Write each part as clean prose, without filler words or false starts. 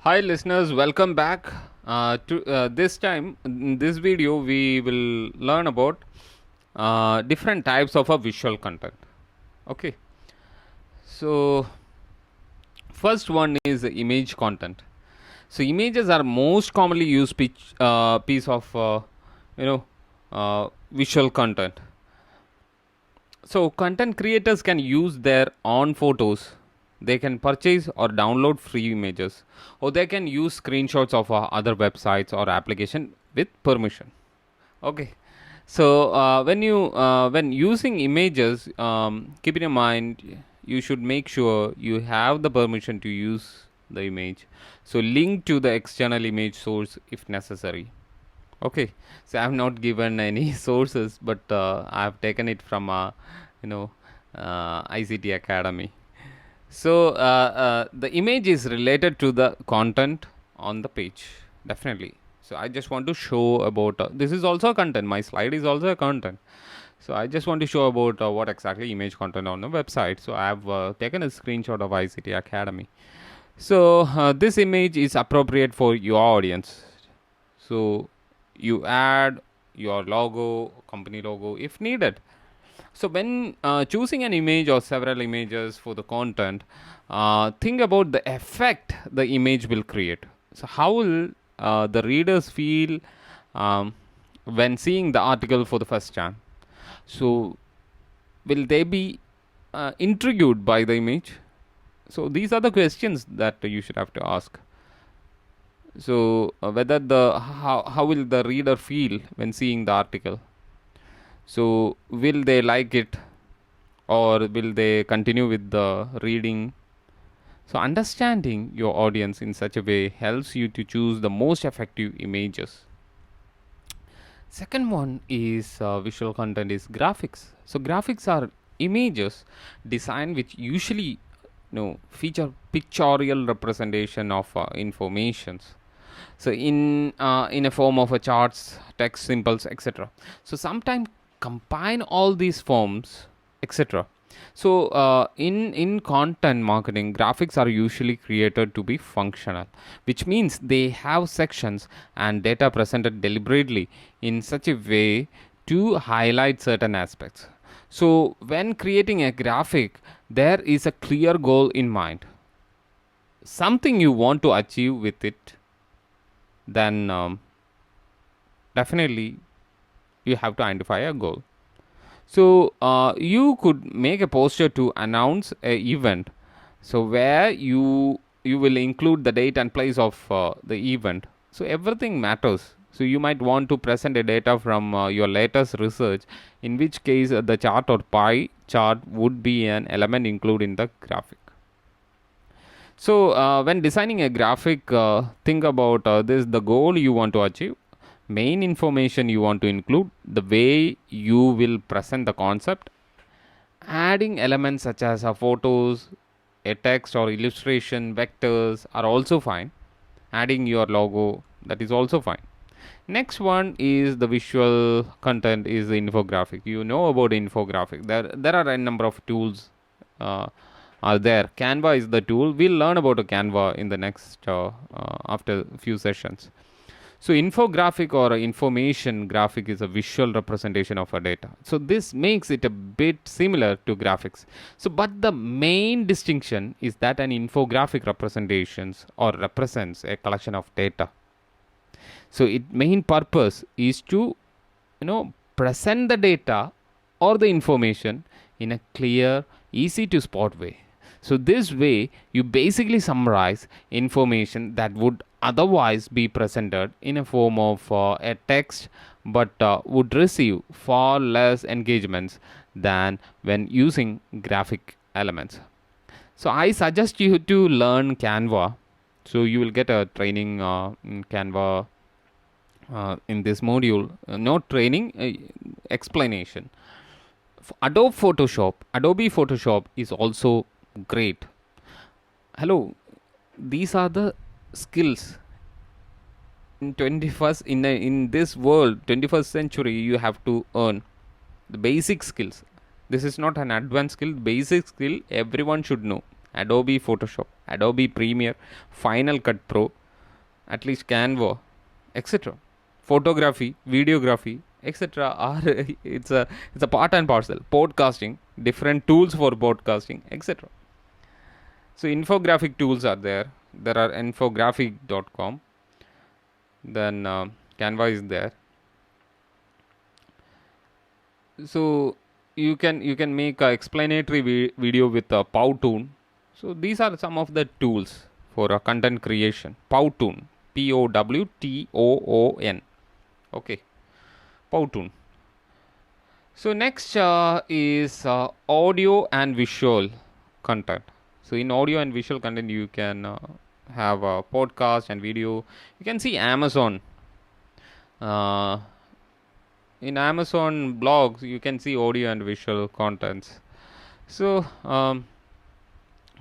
Hi listeners, welcome back. To This time in this video, we will learn about different types of a visual content. Okay, so first one is image content. So images are most commonly used piece of visual content. So content creators can use their own photos. They can purchase or download free images, or they can use screenshots of other websites or application with permission. Okay. So when using images, keep in mind you should make sure you have the permission to use the image. So link to the external image source if necessary. Okay, so I have not given any sources, but I have taken it from you know ICT Academy. So the image is related to the content on the page, definitely. So I just want to show about this is also a content. My slide is also a content. So I just want to show about what exactly image content on the website. So I have taken a screenshot of ICT Academy. So this image is appropriate for your audience. So you add your logo, company logo if needed. So when choosing an image or several images for the content, think about the effect the image will create. So how will the readers feel when seeing the article for the first time? So will they be intrigued by the image? So these are the questions that you should have to ask. So whether the how will the reader feel when seeing the article? So will they like it, or will they continue with the reading? So understanding your audience in such a way helps you to choose the most effective images. Second one is visual content is graphics. So graphics are images designed which usually feature pictorial representation of informations. So in a form of a charts, text, symbols, etc. So sometimes combine all these forms, etc. So in content marketing, graphics are usually created to be functional, which means they have sections and data presented deliberately in such a way to highlight certain aspects. So when creating a graphic, there is a clear goal in mind, something you want to achieve with it. Then definitely you have to identify a goal. So you could make a poster to announce a event. So where you will include the date and place of the event. So everything matters. So you might want to present a data from your latest research, in which case the chart or pie chart would be an element included in the graphic. So when designing a graphic, think about this: the goal you want to achieve, main information you want to include, the way you will present the concept, adding elements such as photos, a text or illustration, vectors are also fine. Adding your logo, that is also fine. Next one is the visual content is the infographic. You know about infographic. There are a number of tools are there. Canva is the tool. We'll learn about a Canva in the next after a few sessions. So infographic or information graphic is a visual representation of a data. So this makes it a bit similar to graphics. So but the main distinction is that an infographic representations or represents a collection of data. So its main purpose is to present the data or the information in a clear, easy to spot way. So this way you basically summarize information that would otherwise be presented in a form of a text, but would receive far less engagements than when using graphic elements. So I suggest you to learn Canva. So you will get a training in Canva in this module. Not training, explanation. Adobe Photoshop is also great. Hello, these are the skills in 21st in this world 21st century. You have to earn the basic skills. This is not an advanced skill, basic skill everyone should know Adobe Photoshop, Adobe Premiere, Final Cut Pro, at least Canva, etc. Photography, videography, etc. are it's a part and parcel. Podcasting, different tools for podcasting, etc. So infographic tools are there. There are infographic.com. Then Canva is there. So you can make a explanatory video with a Powtoon. So these are some of the tools for content creation. Powtoon, Powtoon. Okay, Powtoon. So next is audio and visual content. So in audio and visual content, you can have a podcast and video. You can see Amazon. Uh, in Amazon blogs, you can see audio and visual contents. So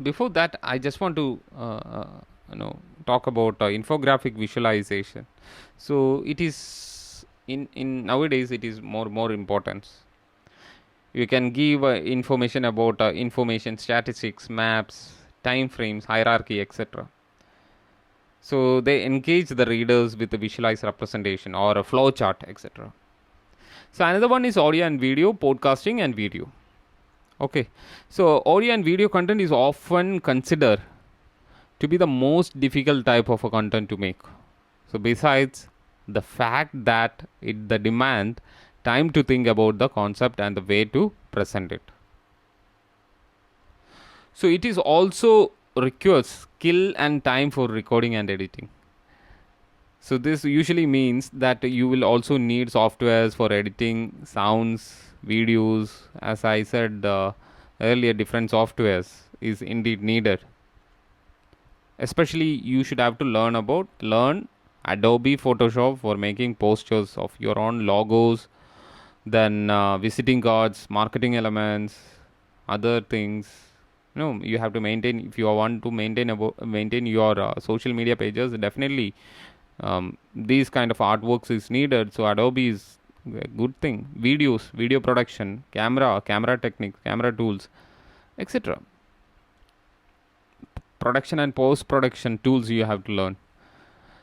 before that, I just want to talk about infographic visualization. So it is in nowadays it is more important. You can give information about information statistics, maps, time frames, hierarchy, etc. So they engage the readers with a visualized representation or a flow chart, etc. So another one is audio and video, podcasting and video. Okay, so audio and video content is often considered to be the most difficult type of a content to make. So besides the fact that it the demand time to think about the concept and the way to present it. So it is also requires skill and time for recording and editing. So this usually means that you will also need softwares for editing sounds, videos. As I said earlier, different softwares is indeed needed. Especially you should have to learn Adobe Photoshop for making posters of your own logos, then visiting cards, marketing elements, other things. You have to maintain, if you want to maintain your social media pages. Definitely these kind of artworks is needed. So Adobe is a good thing. Videos, video production, camera techniques, camera tools, etc. Production and post production tools you have to learn.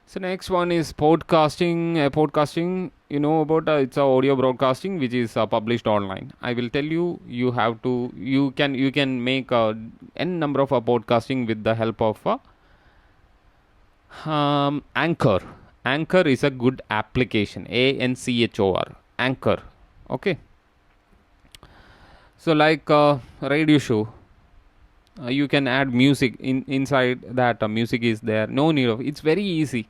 So next one is podcasting. Podcasting, you know about it's a audio broadcasting which is published online. I will tell you, you can make n number of podcasting with the help of Anchor. Anchor is a good application. ANCHOR. Anchor. Okay. So like radio show, you can add music inside that. Music is there. No need of. It's very easy.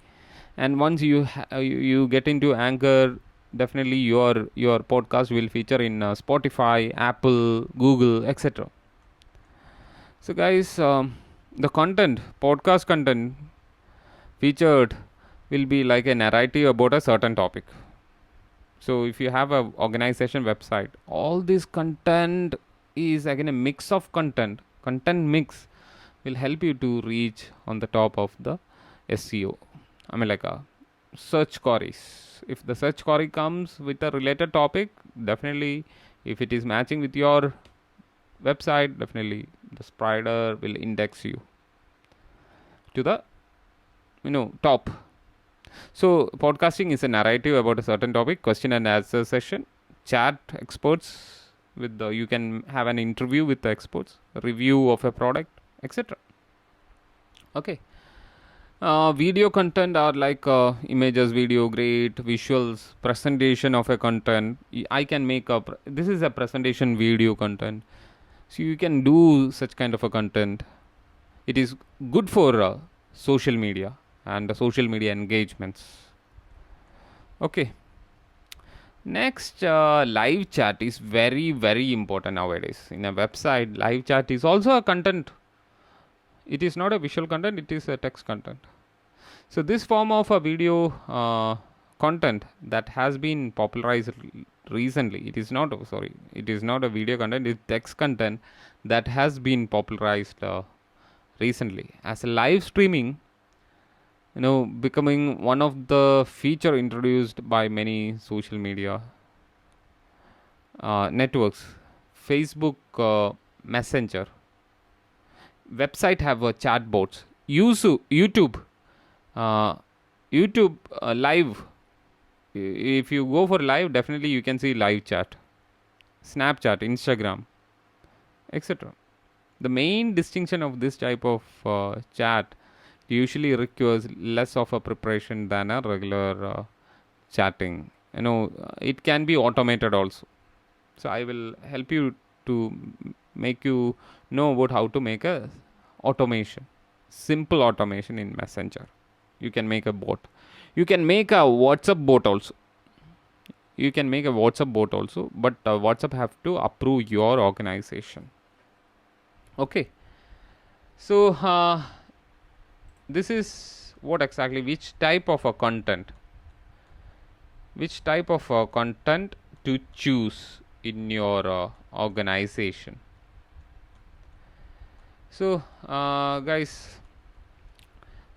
And once you get into Anchor, definitely your podcast will feature in Spotify, Apple, Google, etc. So guys, the podcast content featured will be like a narrative about a certain topic. So if you have a organization website, all this content is again a mix of content mix will help you to reach on the top of the SEO. I mean, like a search queries. If the search query comes with a related topic, definitely if it is matching with your website, definitely the spider will index you to the top. So podcasting is a narrative about a certain topic, question and answer session, chat experts with the, you can have an interview with the experts, review of a product, etc. Okay. Video content are like images, video, great visuals, presentation of a content. I can make this is a presentation video content. So you can do such kind of a content. It is good for social media and social media engagements. Okay. Next, live chat is very important nowadays. In a website, live chat is also a content. It is not a visual content, it is a text content. So this form of a video content that has been popularized recently. It is not a video content, it's text content that has been popularized recently as a live streaming, becoming one of the feature introduced by many social media networks. Facebook Messenger, website have a chatbots. Use YouTube, uh, YouTube live. If you go for live, definitely you can see live chat, Snapchat, Instagram, etc. The main distinction of this type of chat usually requires less of a preparation than a regular chatting. It can be automated also. So I will help you to make you know about how to make a automation, simple automation in Messenger. You can make a bot. You can make a WhatsApp bot also. But WhatsApp have to approve your organization. Okay. So this is what exactly, which type of a content to choose in your organization. So guys,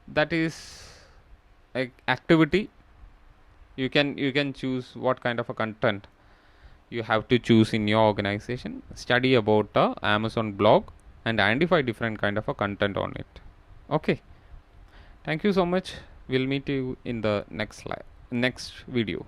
that is activity. You can choose what kind of a content you have to choose in your organization. Study about the Amazon blog and identify different kind of a content on it. Okay, thank you so much. We'll meet you in the next video.